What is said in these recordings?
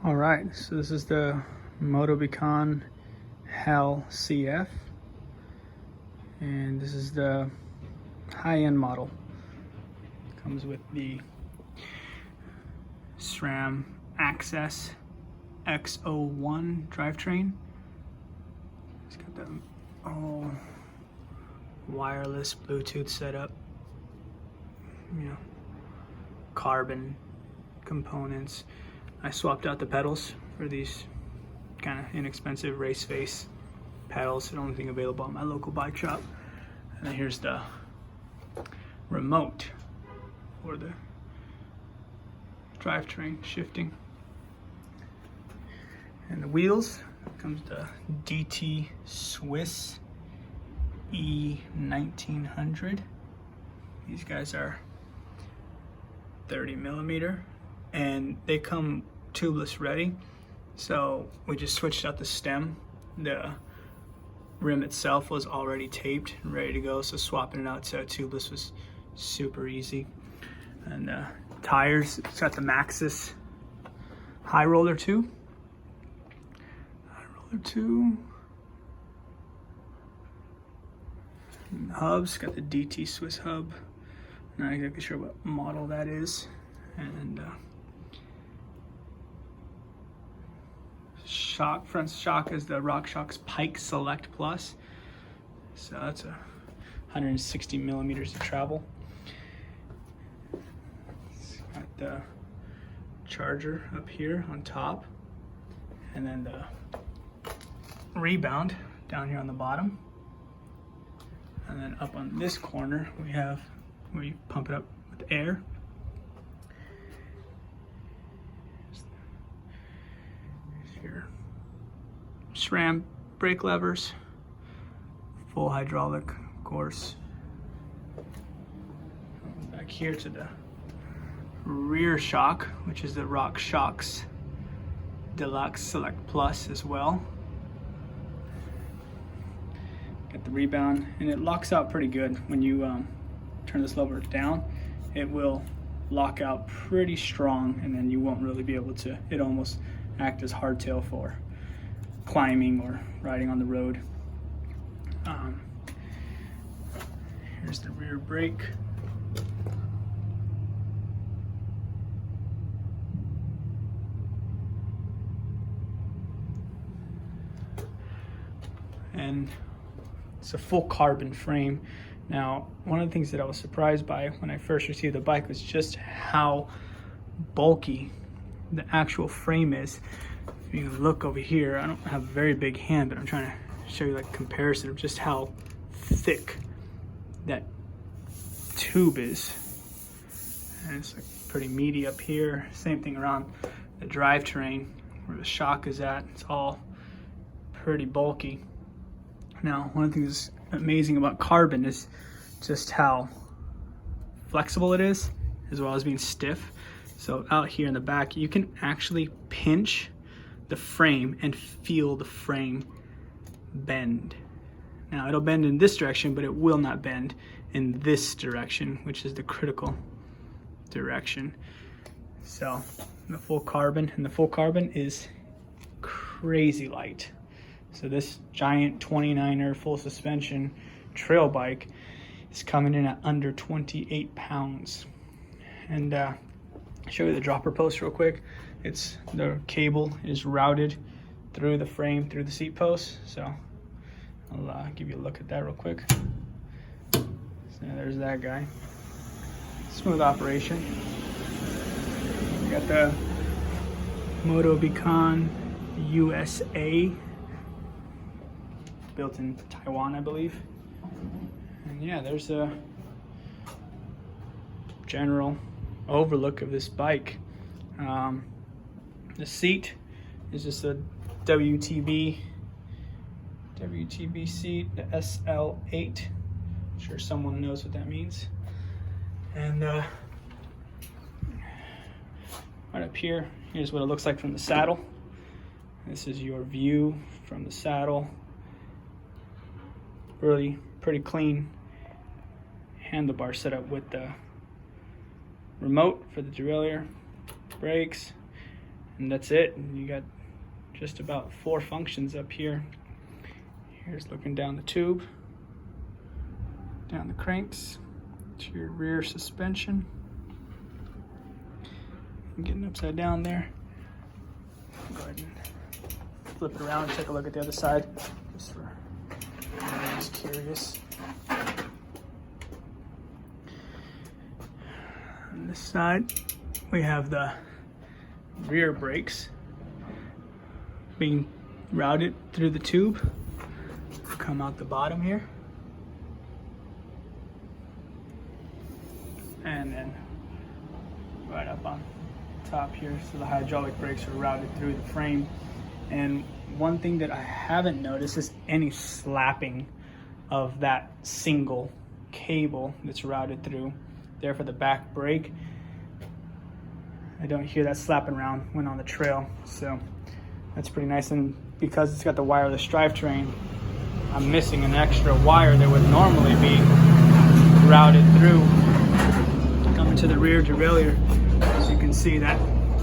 All right, so this is the Motobecane HAL CF, and this is the high-end model. Comes with the SRAM AXS X01 drivetrain. It's got the all wireless Bluetooth setup, you know, carbon components. I swapped out the pedals for these kind of inexpensive race face pedals, the only thing available at my local bike shop. And then here's the remote for the drivetrain shifting. And the wheels, comes the DT Swiss E1900. These guys are 30 millimeter and they come tubeless ready. So we just switched out the stem. The rim itself was already taped and ready to go, so swapping it out to tubeless was super easy. And tires, it's got the Maxxis High Roller 2. And the hubs, got the DT Swiss hub. Not exactly sure what model that is. And front shock is the ROCKSHOX Pike Select Plus. So that's 160 millimeters of travel. It's got the charger up here on top, and then the rebound down here on the bottom. And then up on this corner we have where you pump it up with air. Your SRAM brake levers, full hydraulic, of course. Back here to the rear shock, which is the ROCKSHOX Deluxe Select Plus as well. Got the rebound, and it locks out pretty good when you turn this lever down. It will lock out pretty strong, and then you won't really be able to, it almost act as hardtail for climbing or riding on the road. Here's the rear brake. And it's a full carbon frame. Now, one of the things that I was surprised by when I first received the bike was just how bulky the actual frame is. If you look over here, I don't have a very big hand, but I'm trying to show you like a comparison of just how thick that tube is. And it's like pretty meaty up here. Same thing around the drivetrain where the shock is at. It's all pretty bulky. Now, one of the things that's amazing about carbon is just how flexible it is, as well as being stiff. So out here in the back, you can actually pinch the frame and feel the frame bend. Now, it'll bend in this direction, but it will not bend in this direction, which is the critical direction. So the full carbon, and the full carbon is crazy light. So this giant 29er full suspension trail bike is coming in at under 28 pounds. And show you the dropper post real quick. It's the cable is routed through the frame, through the seat post. So I'll give you a look at that real quick. So there's that guy. Smooth operation. We got the Motobecane USA, built in Taiwan, I believe. And yeah, there's a general overlook of this bike. The seat is just a WTB seat, the SL8. I'm sure someone knows what that means. And right up here, here's what it looks like from the saddle. This is your view from the saddle. Really pretty clean handlebar setup with the remote for the derailleur, brakes, And that's it. You got just about 4 functions up here. Here's looking down the tube, down the cranks, to your rear suspension. I'm getting upside down there. Go ahead and flip it around and take a look at the other side, just for anyone who's curious. On this side, we have the rear brakes being routed through the tube. Come out the bottom here. And then right up on top here, so the hydraulic brakes are routed through the frame. And one thing that I haven't noticed is any slapping of that single cable that's routed through there for the back brake. I don't hear that slapping around when on the trail, so that's pretty nice. And because it's got the wireless drivetrain, I'm missing an extra wire that would normally be routed through. Coming to the rear derailleur, as you can see, that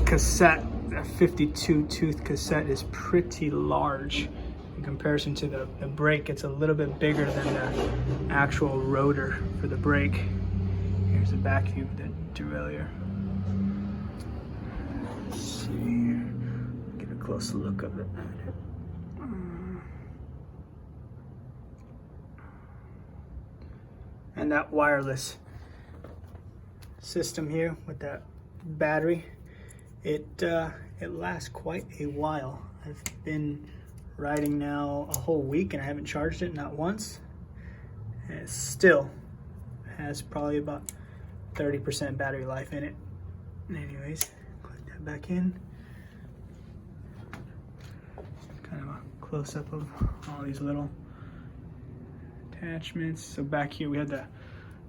cassette, that 52 tooth cassette, is pretty large in comparison to the brake. It's a little bit bigger than the actual rotor for the brake. Here's the back view of the derailleur. Let's see here. Get a closer look of it. And that wireless system here with that battery, it lasts quite a while. I've been riding now a whole week and I haven't charged it, not once. And it still has probably about 30% battery life in it. Anyways, click that back in. Kind of a close-up of all these little attachments. So back here we have the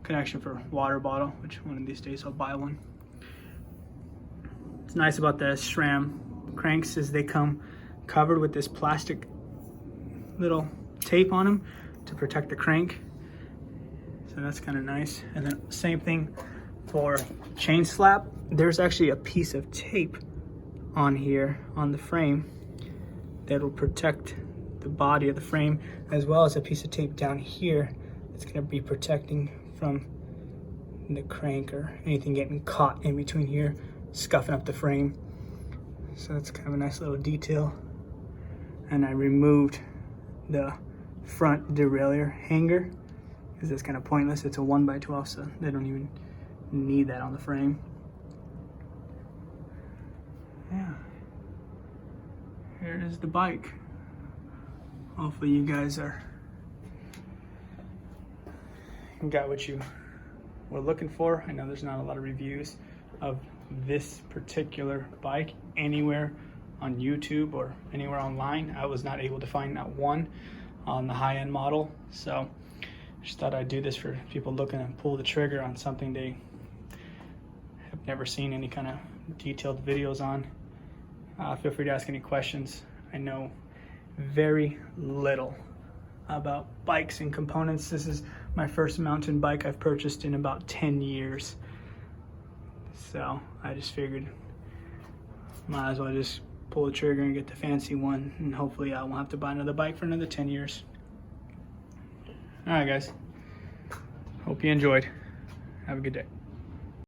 connection for water bottle, which one of these days I'll buy one. What's nice about the SRAM cranks is they come covered with this plastic little tape on them to protect the crank. So that's kind of nice. And then same thing for chain slap. There's actually a piece of tape on here on the frame that will protect the body of the frame, as well as a piece of tape down here that's going to be protecting from the crank or anything getting caught in between here, scuffing up the frame. So that's kind of a nice little detail. And I removed the front derailleur hanger because it's kind of pointless. It's a 1x12, so they don't even need that on the frame. Yeah, here is the bike. Hopefully you guys got what you were looking for. I know there's not a lot of reviews of this particular bike anywhere on YouTube or anywhere online. I was not able to find not one on the high-end model, so just thought I'd do this for people looking to pull the trigger on something they have never seen any kind of detailed videos on. Feel free to ask any questions. I know very little about bikes and components. This is my first mountain bike I've purchased in about 10 years. So I just figured might as well just pull the trigger and get the fancy one, and hopefully I won't have to buy another bike for another 10 years. All right, guys. Hope you enjoyed. Have a good day.